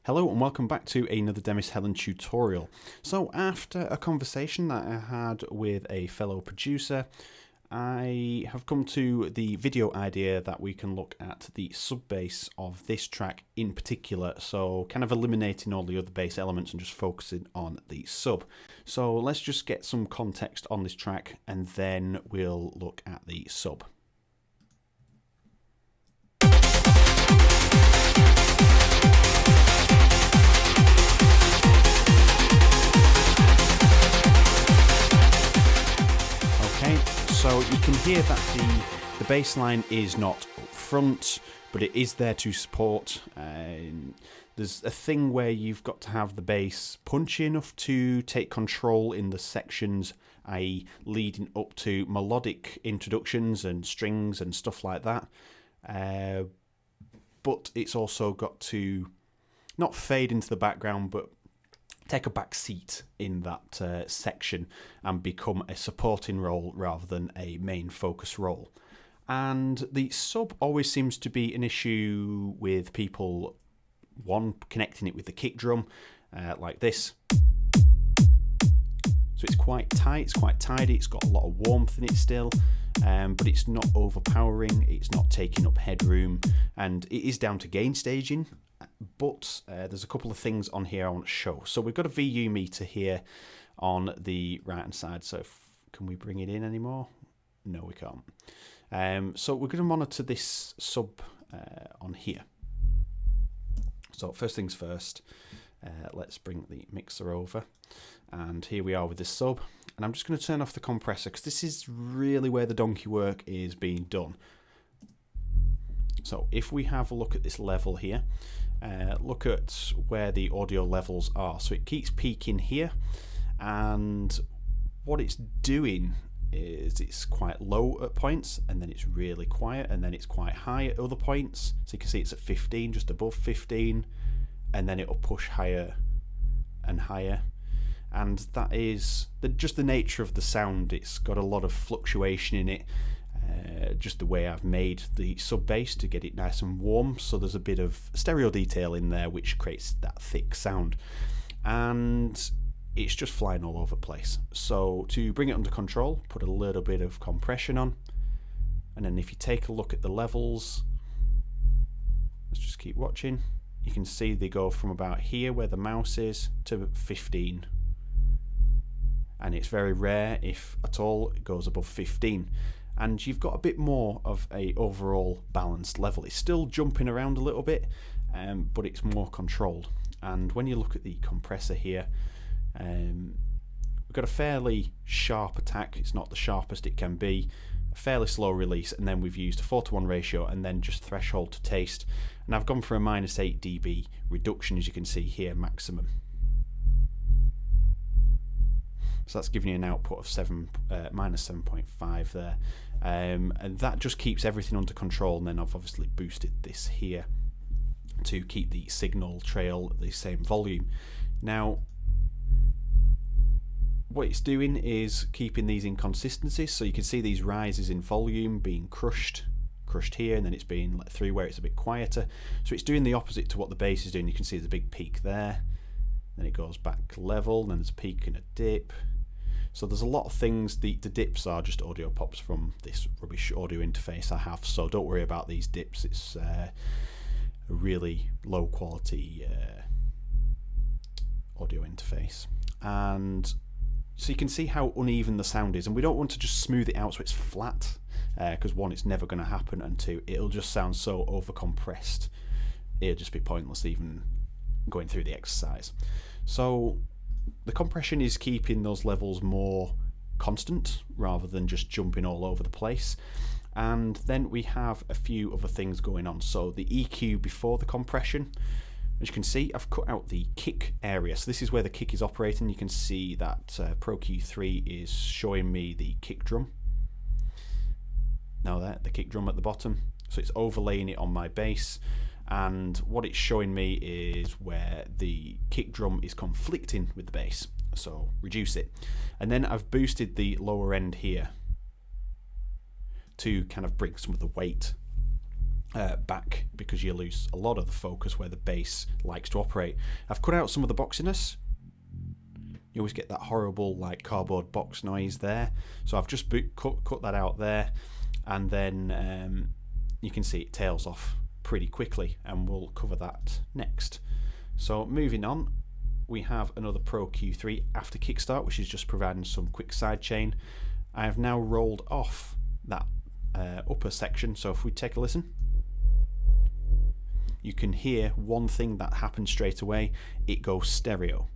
Hello and welcome back to another Demis Hellen tutorial. So after a conversation that I had with a fellow producer, I have come to the video idea that we can look at the sub bass of this track in particular, so kind of eliminating all the other bass elements and just focusing on the sub. So let's just get some context on this track and then we'll look at the sub. So you can hear that the bass line is not up front, but it is there to support. There's a thing where you've got to have the bass punchy enough to take control in the sections, i.e. leading up to melodic introductions and strings and stuff like that. But it's also got to not fade into the background, but take a back seat in that section and become a supporting role rather than a main focus role. And the sub always seems to be an issue with people, one, connecting it with the kick drum, like this. So it's quite tight, it's quite tidy, it's got a lot of warmth in it still, but it's not overpowering, it's not taking up headroom, and it is down to gain staging. But there's a couple of things on here I want to show. So we've got a VU meter here on the right hand side. So can we bring it in anymore? No, we can't. So we're going to monitor this sub on here. So first things first, let's bring the mixer over. And here we are with the sub. And I'm just going to turn off the compressor because this is really where the donkey work is being done. So if we have a look at this level here, look at where the audio levels are. So it keeps peaking here, and what it's doing is it's quite low at points, and then it's really quiet, and then it's quite high at other points. So you can see it's at 15, just above 15, and then it'll push higher and higher. And that is just the nature of the sound. It's got a lot of fluctuation in it. Just the way I've made the sub bass to get it nice and warm, so there's a bit of stereo detail in there which creates that thick sound, and it's just flying all over the place. So to bring it under control, put a little bit of compression on, and then if you take a look at the levels, let's just keep watching, you can see they go from about here where the mouse is to 15, and it's very rare, if at all, it goes above 15. And you've got a bit more of a overall balanced level. It's still jumping around a little bit, but it's more controlled. And when you look at the compressor here, we've got a fairly sharp attack. It's not the sharpest it can be, a fairly slow release, and then we've used a 4:1 ratio and then just threshold to taste. And I've gone for a -8 dB reduction, as you can see here, maximum. So that's giving you an output of -7.5 there. And that just keeps everything under control, and then I've obviously boosted this here to keep the signal trail at the same volume. Now, what it's doing is keeping these inconsistencies, so you can see these rises in volume being crushed here, and then it's being let through where it's a bit quieter. So it's doing the opposite to what the bass is doing. You can see there's a big peak there, then it goes back level, and then there's a peak and a dip. So there's a lot of things. The dips are just audio pops from this rubbish audio interface I have, so don't worry about these dips. It's a really low quality audio interface. And so you can see how uneven the sound is, and we don't want to just smooth it out so it's flat, because one, it's never going to happen, and two, it'll just sound so overcompressed it'll just be pointless even going through the exercise. So the compression is keeping those levels more constant rather than just jumping all over the place. And then we have a few other things going on. So the EQ before the compression, as you can see, I've cut out the kick area. So this is where the kick is operating. You can see that Pro Q3 is showing me the kick drum. Now there, the kick drum at the bottom. So it's overlaying it on my bass. And what it's showing me is where the kick drum is conflicting with the bass, so reduce it. And then I've boosted the lower end here to kind of bring some of the weight back, because you lose a lot of the focus where the bass likes to operate. I've cut out some of the boxiness. You always get that horrible like cardboard box noise there, so I've just cut that out there, and then you can see it tails off pretty quickly, and we'll cover that next. So moving on, we have another Pro Q3 after kickstart, which is just providing some quick sidechain. I have now rolled off that upper section, so if we take a listen, you can hear one thing that happens straight away: it goes stereo.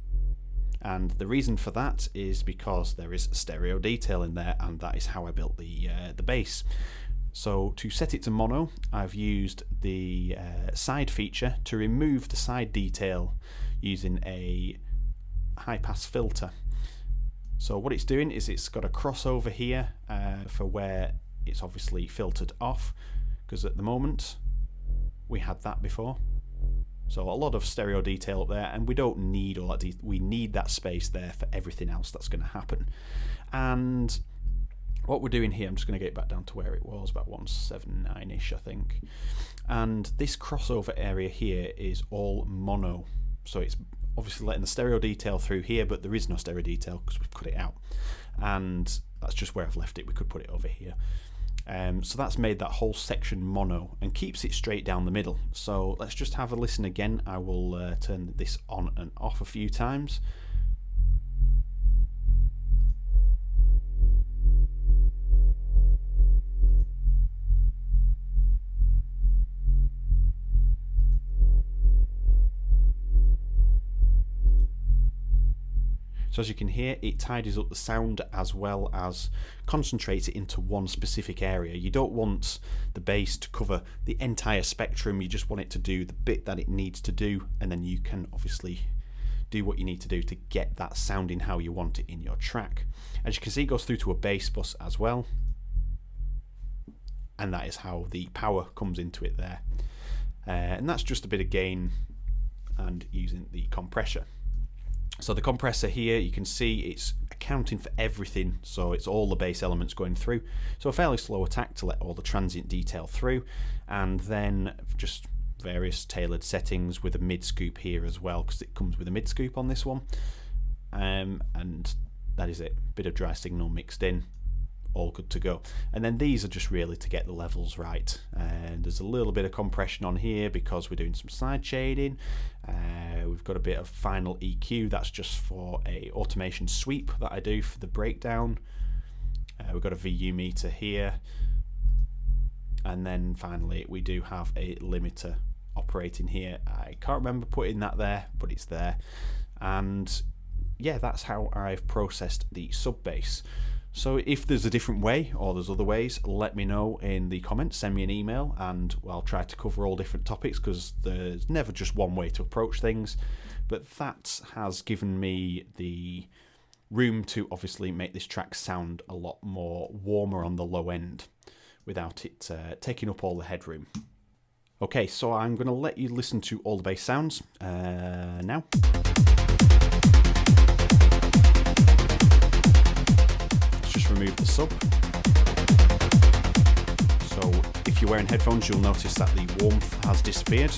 And the reason for that is because there is stereo detail in there, and that is how I built the bass. So to set it to mono, I've used the side feature to remove the side detail using a high pass filter. So what it's doing is it's got a crossover here for where it's obviously filtered off, because at the moment we had that before. So a lot of stereo detail up there, and we don't need all that we need that space there for everything else that's going to happen. And what we're doing here, I'm just going to get it back down to where it was, about 179-ish, I think. And this crossover area here is all mono. So it's obviously letting the stereo detail through here, but there is no stereo detail because we've cut it out. And that's just where I've left it. We could put it over here. So that's made that whole section mono and keeps it straight down the middle. So let's just have a listen again. I will turn this on and off a few times. So as you can hear, it tidies up the sound as well as concentrates it into one specific area. You don't want the bass to cover the entire spectrum, you just want it to do the bit that it needs to do, and then you can obviously do what you need to do to get that sounding how you want it in your track. As you can see, it goes through to a bass bus as well, and that is how the power comes into it there. And that's just a bit of gain and using the compressor. So the compressor here, you can see it's accounting for everything, so it's all the bass elements going through. So a fairly slow attack to let all the transient detail through, and then just various tailored settings with a mid scoop here as well, because it comes with a mid scoop on this one. And that is it, bit of dry signal mixed in, all good to go. And then these are just really to get the levels right, and there's a little bit of compression on here because we're doing some side shading. We've got a bit of final EQ, that's just for a automation sweep that I do for the breakdown. We've got a VU meter here, and then finally we do have a limiter operating here. I can't remember putting that there, but it's there. And yeah, that's how I've processed the sub bass. So if there's a different way, or there's other ways, let me know in the comments, send me an email, and I'll try to cover all different topics, because there's never just one way to approach things. But that has given me the room to obviously make this track sound a lot more warmer on the low end, without it taking up all the headroom. Okay, so I'm going to let you listen to all the bass sounds now. Remove the sub. So if you're wearing headphones, you'll notice that the warmth has disappeared.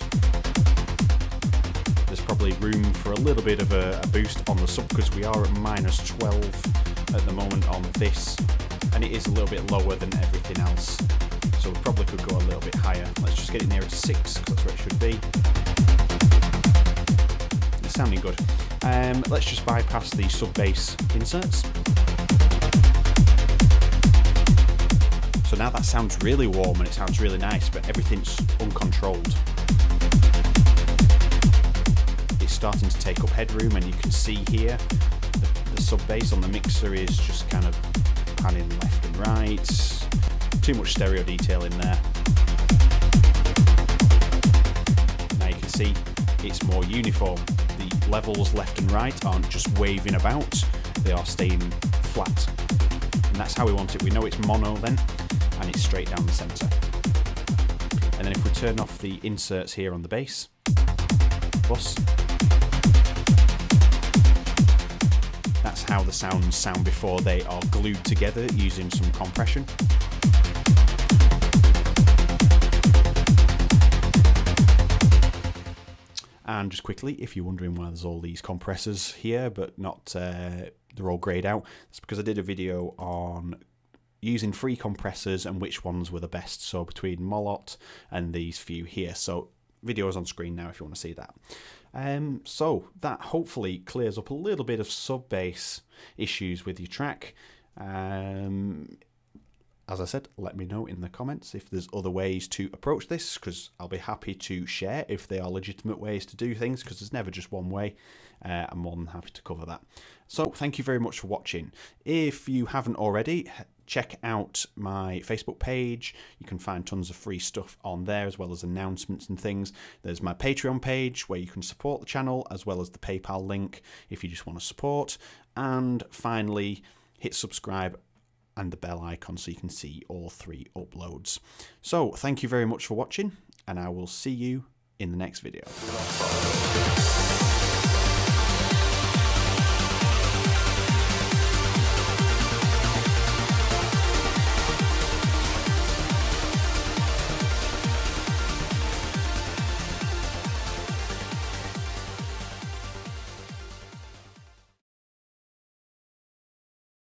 There's probably room for a little bit of a boost on the sub, because we are at -12 at the moment on this, and it is a little bit lower than everything else, so we probably could go a little bit higher. Let's just get it near to 6, because that's where it should be. It's sounding good. Let's just bypass the sub bass inserts. So now that sounds really warm and it sounds really nice, but everything's uncontrolled. It's starting to take up headroom, and you can see here the sub bass on the mixer is just kind of panning left and right. Too much stereo detail in there. Now you can see it's more uniform. The levels left and right aren't just waving about, they are staying flat. And that's how we want it. We know it's mono then, and it's straight down the centre. And then if we turn off the inserts here on the bass bus, that's how the sounds sound before they are glued together using some compression. And just quickly, if you're wondering why there's all these compressors here, but not they're all greyed out, it's because I did a video on using free compressors and which ones were the best, so between Molot and these few here. So video is on screen now if you want to see that. So that hopefully clears up a little bit of sub-bass issues with your track. As I said, let me know in the comments if there's other ways to approach this, because I'll be happy to share if they are legitimate ways to do things, because there's never just one way. I'm more than happy to cover that. So thank you very much for watching. If you haven't already, check out my Facebook page. You can find tons of free stuff on there, as well as announcements and things. There's my Patreon page where you can support the channel, as well as the PayPal link if you just want to support. And finally, hit subscribe and the bell icon so you can see all 3 uploads. So thank you very much for watching, and I will see you in the next video.